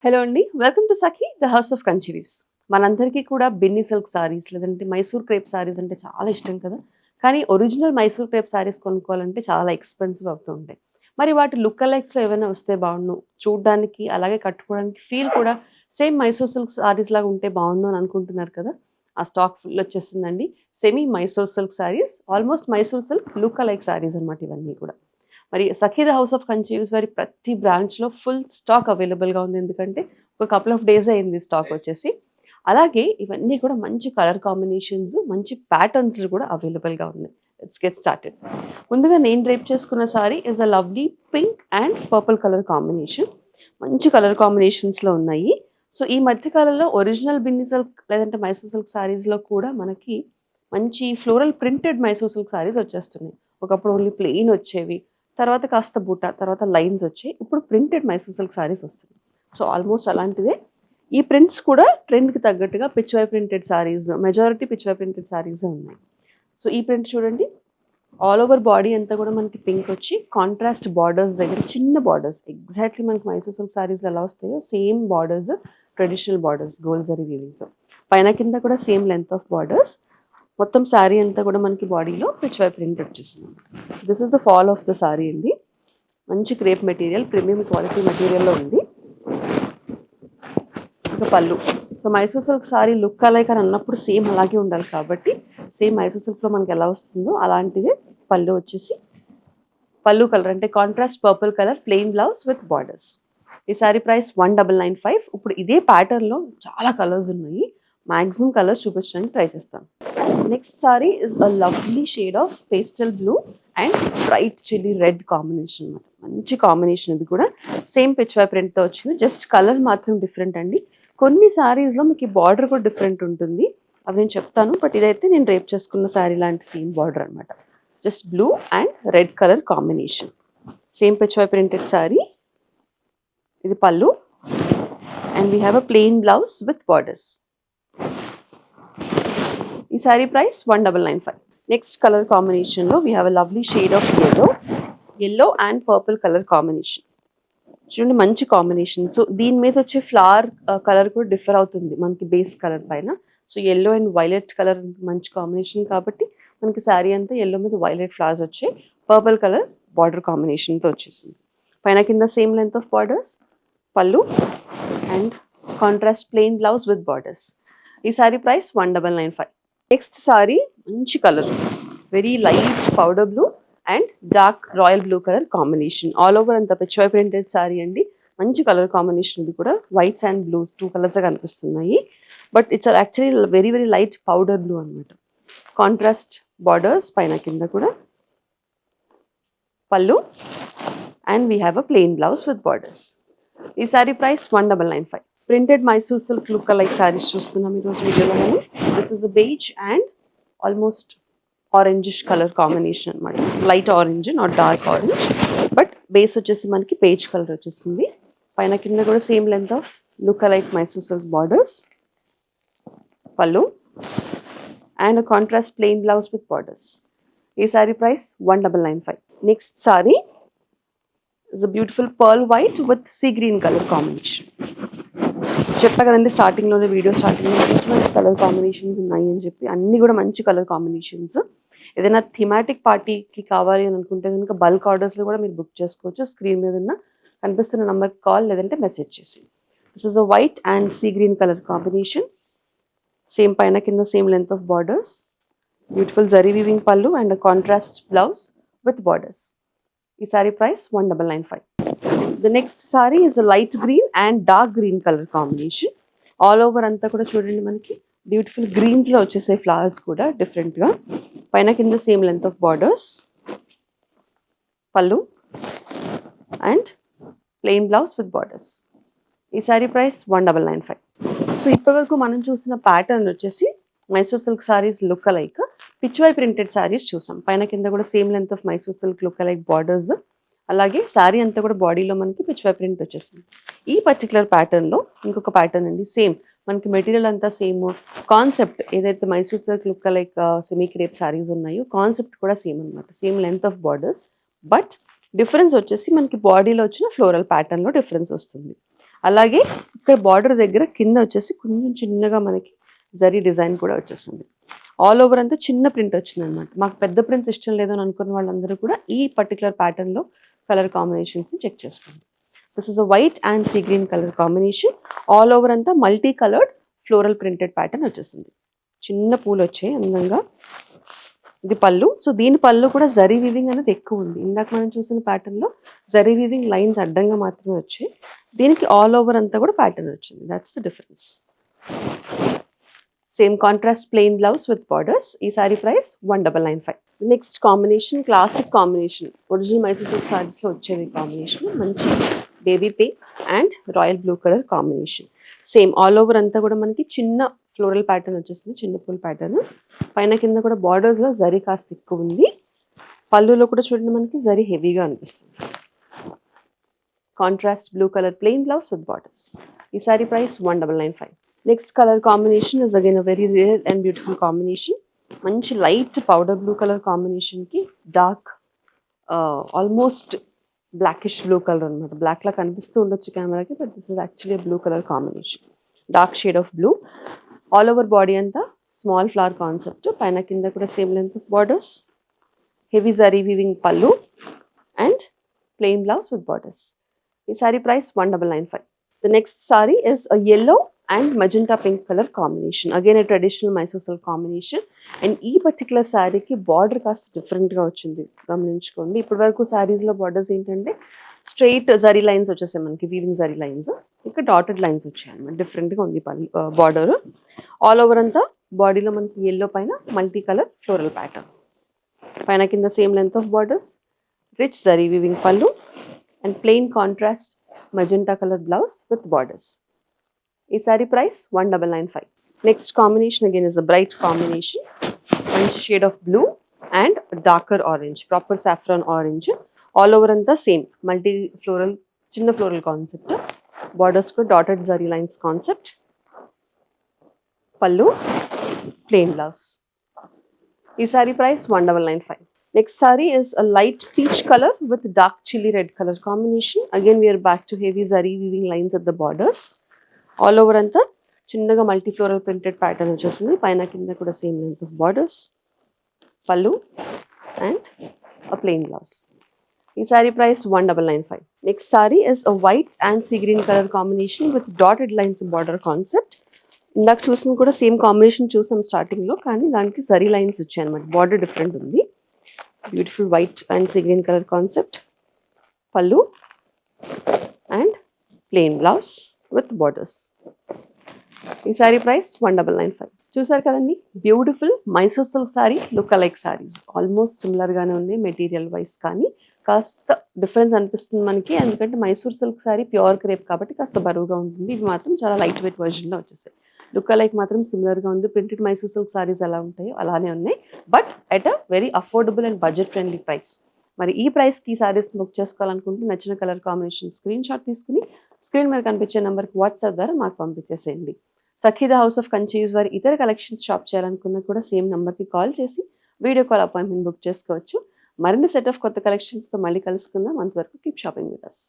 Hello అండి. Welcome to Sakhi the house of Kanchi weaves. మనందరికీ కూడా బిన్ని సిల్క్ సారీస్ లేదంటే మైసూర్ క్రేప్ సారీస్ అంటే చాలా ఇష్టం కదా! కానీ ఒరిజినల్ మైసూర్ క్రేప్ సారీస్ కొనుక్కోవాలంటే చాలా ఎక్స్‌పెన్సివ్ అవుతూ ఉంటాయి. మరి వాటి లుక్ అలైక్స్‌లో ఏవైనా వస్తే బావుండు. చూడ్డానికి అలాగే కట్టుకోవడానికి ఫీల్ కూడా సేమ్ మైసూర్ సిల్క్ సారీస్ లాగా ఉంటే బావుండు అని అనుకుంటున్నారు కదా! ఆ స్టాక్ ఫుల్ వచ్చేసిందండి. Semi Mysore silk saris, almost Mysore silk look alike saris అన్నమాట ఇవన్నీ కూడా. మరి సఖీద హౌస్ ఆఫ్ కన్‌చీవ్స్ వారి ప్రతి బ్రాంచ్‌లో ఫుల్ స్టాక్ అవైలబుల్‌గా ఉంది. ఎందుకంటే ఒక కపుల్ ఆఫ్ డేస్ అయింది స్టాక్ వచ్చేసి. అలాగే ఇవన్నీ కూడా మంచి కలర్ కాంబినేషన్స్, మంచి ప్యాటర్న్స్ కూడా అవైలబుల్‌గా ఉన్నాయి. Let's get started. ముందుగా నేను డ్రేప్ చేసుకున్న sorry is a lovely pink and purple colour combination. మంచి కలర్ కాంబినేషన్స్‌లో ఉన్నాయి. సో, ఈ మధ్య కాలంలో ఒరిజినల్ బిన్ని సిల్క్ లేదంటే మైసూర్ సిల్క్ సారీస్‌లో కూడా మనకి మంచి floral printed Mysore silk saris వచ్చేస్తున్నాయి. ఒకప్పుడు ఓన్లీ ప్లెయిన్ వచ్చేవి. తర్వాత కాస్త బుట్ట, తర్వాత లైన్స్ వచ్చాయి. ఇప్పుడు ప్రింటెడ్ మైసూర్ సిల్క్ సారీస్ వస్తున్నాయి. సో, ఆల్మోస్ట్ అలాంటిదే. ఈ ప్రింట్స్ కూడా ట్రెండ్‌కి తగ్గట్టుగా Pichwai printed saris, majority Pichwai printed సారీసే ఉన్నాయి. సో, ఈ ప్రింట్ చూడండి. ఆల్ ఓవర్ బాడీ అంతా కూడా మనకి పింక్ వచ్చి కాంట్రాస్ట్ బార్డర్స్ దగ్గర చిన్న బార్డర్స్ ఎగ్జాక్ట్‌లీ మనకి మైసూర్ సిల్క్ సారీస్ ఎలా వస్తాయో same borders, traditional borders gold zari వీవింగ్‌తో. పైన కింద కూడా సేమ్ లెంగ్త్ ఆఫ్ బార్డర్స్. మొత్తం శారీ అంతా కూడా మనకి బాడీలో పిచ్‌వై ప్రింట్ వచ్చేసింది. This is the fall of the sorry అండి. మంచి క్రేప్ మెటీరియల్, ప్రీమియం క్వాలిటీ మెటీరియల్‌లో ఉంది. ఇక పళ్ళు. So, Mysore silk sari look alike అని అన్నప్పుడు సేమ్ అలాగే ఉండాలి కాబట్టి, సేమ్ మైసూర్ సిల్క్‌లో మనకి ఎలా వస్తుందో అలాంటిదే పళ్ళు వచ్చేసి పళ్ళు కలర్ అంటే contrast purple colour plain blouse with borders. ఈ సారీ ప్రైస్ 1995. ఇప్పుడు ఇదే ప్యాటర్న్‌లో చాలా కలర్స్ ఉన్నాయి. మాక్సిమం కలర్స్ చూపించడానికి ట్రై చేస్తాను. Next sari is a lovely shade of pastel blue and bright chilli red combination అనమాట. మంచి కాంబినేషన్ ఇది కూడా. సేమ్ పిచ్‌వై ప్రింట్‌తో వచ్చింది. జస్ట్ కలర్ మాత్రం డిఫరెంట్ అండి. కొన్ని సారీస్‌లో మీకు ఈ బార్డర్ కూడా డిఫరెంట్ ఉంటుంది. అవి నేను చెప్తాను. బట్ ఇదైతే నేను రేప్ చేసుకున్న సారీ లాంటి సేమ్ బార్డర్ అనమాట. Just blue and red colour combination. Same Pichwai printed sorry. ఇది పళ్ళు and we have a plain blouse with borders. ఈ సారీ ప్రైస్ 1995. నెక్స్ట్ కలర్ కాంబినేషన్లో we have a lovely shade of yellow and purple colour combination. చూడండి మంచి combination. So, దీని మీద వచ్చే flower colour కూడా డిఫర్ అవుతుంది మనకి బేస్ కలర్ పైన. So, yellow and violet colour మంచి కాంబినేషన్ కాబట్టి మనకి శారీ అంతా ఎల్లో మీద వైలెట్ ఫ్లవర్స్ వచ్చాయి. పర్పుల్ కలర్ బార్డర్ కాంబినేషన్తో వచ్చేసింది. పైన కింద same length of borders, pallu and contrast plain blouse with borders. ఈ సారీ ప్రైస్ 1995. నెక్స్ట్ సారీ మంచి colour, very light powder blue and dark royal blue colour combination. All over అంతా Pichwai printed sorry అండి. మంచి colour combination. ఇది కూడా వైట్స్ అండ్ బ్లూస్ 2 కలర్స్ కనిపిస్తున్నాయి. But it's actually very very light powder blue అనమాట. Contrast borders పైన కింద కూడా, pallu and we have a plain blouse with borders. ఈ sari price 1995. Printed Mysore silk look alike saris చూస్తున్నాం ఈరోజు వీడియోలో మనం. This is a beige and almost orangish colour combination అనమాట. Light orange, not dark orange. But base వచ్చేసి మనకి పేజ్ కలర్ వచ్చేసింది. పైన కింద కూడా same length of look alike Mysore silk borders, pallu and contrast plain blouse with borders. ఈ sari price 1995. Next sari is a beautiful pearl white with sea green colour combination. చెప్పా కదండి స్టార్టింగ్లోనే, వీడియో స్టార్టింగ్లో మంచి మంచి కలర్ కాంబినేషన్స్ ఉన్నాయి అని చెప్పి. అన్నీ కూడా మంచి కలర్ కాంబినేషన్స్. ఏదైనా థీమాటిక్ పార్టీకి కావాలి అని అనుకుంటే కనుక బల్క్ ఆర్డర్స్లో కూడా మీరు బుక్ చేసుకోవచ్చు. స్క్రీన్ మీద ఉన్న కనిపిస్తున్న నెంబర్కి కాల్ లేదంటే మెసేజ్ చేసి. This is a white and sea green colour combination. Same పైన కింద same length of borders, beautiful zari weaving pallu and contrast blouse with borders. ఈ sari price 1995. The next saree is a light green and dark green color combination. All over అంతా కూడా చూడండి మనకి beautiful గ్రీన్స్లో వచ్చేసే flowers కూడా డిఫరెంట్గా. పైన కింద same length of borders, pallu and plain blouse with borders. ఈ సారీ ప్రైస్ 1995. సో, ఇప్పటివరకు మనం చూసిన ప్యాటర్న్ వచ్చేసి Mysore silk saris look alike Pichwai printed saris చూసాం. పైన కింద కూడా same length of Mysore silk look alike borders. అలాగే శారీ అంతా కూడా బాడీలో మనకి పిచ్‌వై ప్రింట్ వచ్చేసింది. ఈ పర్టికులర్ ప్యాటర్న్లో ఇంకొక ప్యాటర్న్ అండి. సేమ్ మనకి మెటీరియల్ అంతా సేమ్. కాన్సెప్ట్ ఏదైతే Mysore silk look like semi crepe saris ఉన్నాయో కాన్సెప్ట్ కూడా సేమ్ అనమాట. Same length of borders. But difference వచ్చేసి మనకి బాడీలో వచ్చిన ఫ్లోరల్ ప్యాటర్న్లో డిఫరెన్స్ వస్తుంది. అలాగే ఇక్కడ బార్డర్ దగ్గర కింద వచ్చేసి కొంచెం చిన్నగా మనకి జరీ డిజైన్ కూడా వచ్చేసింది. ఆల్ ఓవర్ అంతా చిన్న ప్రింట్ వచ్చింది అనమాట. మాకు పెద్ద ప్రింట్స్ ఇష్టం లేదు అని అనుకున్న వాళ్ళందరూ కూడా ఈ పర్టికులర్ ప్యాటర్న్లో కలర్ కాంబినేషన్స్ని చెక్ చేసుకోండి. This is a white and sea green colour combination. All over అంతా multi coloured floral printed pattern వచ్చేసింది. చిన్న పూలు వచ్చాయి అందంగా. ఇది పళ్ళు. సో దీని పళ్ళు కూడా జరీ వీవింగ్ అనేది ఎక్కువ ఉంది. ఇందాక మనం చూసిన ప్యాటర్న్లో జరీ వీవింగ్ లైన్స్ అడ్డంగా మాత్రమే వచ్చాయి. దీనికి ఆల్ ఓవర్ అంతా కూడా ప్యాటర్న్ వచ్చింది. That's the difference. Same contrast plain blouse with borders. ఈ sari price 1995. Next combination classic combination. Original Mysore silk సారీస్లో వచ్చేది కాంబినేషన్. మంచి baby pink and royal blue colour combination. Same all over అంతా కూడా మనకి చిన్న ఫ్లోరల్ ప్యాటర్న్ వచ్చేసింది. చిన్న పూల ప్యాటర్న్. పైన కింద కూడా బార్డర్స్లో జరీ కాస్త ఎక్కువ ఉంది. పళ్ళులో కూడా చూడండి మనకి జరీ హెవీగా అనిపిస్తుంది. Contrast blue colour plain blouse with borders. ఈ sari price 1995. Next colour combination is again a very rare and beautiful combination. మంచి లైట్ పౌడర్ బ్లూ కలర్ కాంబినేషన్కి dark almost blackish blue colour అనమాట. బ్లాక్ లా కనిపిస్తూ ఉండొచ్చు కెమెరాకి, but this is actually blue colour combination. Dark shade of blue. All over body అంతా small flower concept. పైన కింద కూడా same length of borders. Heavy zari weaving pallu and plain blouse with borders. ఈ sari price 1995. The next saree is a yellow and magenta pink color combination. Again a traditional Mysore silk combination. And ఈ particular శారీకి border కాస్త డిఫరెంట్గా వచ్చింది, గమనించుకోండి. ఇప్పటి వరకు శారీస్లో బార్డర్స్ ఏంటంటే స్ట్రైట్ జరీ లైన్స్ వచ్చేసాయి మనకి, వీవింగ్ జరీ లైన్స్. ఇక్కడ డాటెడ్ లైన్స్ వచ్చాయి అనమాట. డిఫరెంట్గా ఉంది బార్డర్. ఆల్ ఓవర్ అంతా బాడీలో మనకి ఎల్లో పైన మల్టీ కలర్ ఫ్లోరల్ ప్యాటర్న్. పైన కింద same length of borders. Rich zari weaving pallu and plain contrast magenta color blouse with borders. ఈ sari price 1995. Next combination again is a bright combination. మంచి shade of blue and darker orange, proper saffron orange. All over అంతా same multi floral, చిన్న floral concept. Borders కూడా dotted zari lines concept. Pallu, plain blouse. ఈ sari price 1995. Next saree is a light peach color with dark chili red color combination. Again we are back to heavy zari weaving lines at the borders. All over anta chinnaga multi floral printed pattern vachesindi. Paina kinda kuda same length of borders. Pallu and a plain blouse. Ee saree price 1995. Next saree is a white and sea green color combination with dotted lines border concept. ఇందాక చూసిన కూడా same combination చూసాం స్టార్టింగ్లో, కానీ దానికి zari lines వచ్చాయి అనమాట. Border different ఉంది. Beautiful white and sea green colour concept. Pallu and plain blouse with borders. ఈ సారీ ప్రైస్ 1995. చూసారు కదండి, beautiful Mysore silk sari look alike saris. Almost సిమిలర్గానే ఉంది మెటీరియల్ వైజ్, కానీ కాస్త డిఫరెన్స్ అనిపిస్తుంది మనకి. ఎందుకంటే Mysore silk sari pure crepe కాబట్టి కాస్త బరువుగా ఉంటుంది. ఇవి మాత్రం చాలా లైట్ వెయిట్ వర్జన్లో వచ్చేసాయి. లుక్ అలైక్ మాత్రం సిమిలర్గా ఉంది. ప్రింటెడ్ మైసూర్ సిల్క్ సారీస్ ఎలా ఉంటాయో అలానే ఉన్నాయి, but at a very affordable and budget friendly price. మరి ఈ ప్రైస్కి ఈ సారీస్ బుక్ చేసుకోవాలనుకుంటే నచ్చిన కలర్ కాంబినేషన్ స్క్రీన్ షాట్ తీసుకుని స్క్రీన్ మీద కనిపించే నెంబర్కి వాట్సాప్ ద్వారా మాకు పంపించేసేయండి. సఖీ ద హౌస్ ఆఫ్ కంచీస్ వారి ఇతర కలెక్షన్స్ షాప్ చేయాలనుకున్నా కూడా సేమ్ నెంబర్కి కాల్ చేసి వీడియో కాల్ అపాయింట్మెంట్ బుక్ చేసుకోవచ్చు. మరిన్ని సెట్ ఆఫ్ కొత్త కలెక్షన్స్తో మళ్ళీ కలుసుకుందాం. అంతవరకు కీప్ షాపింగ్ విత్ us.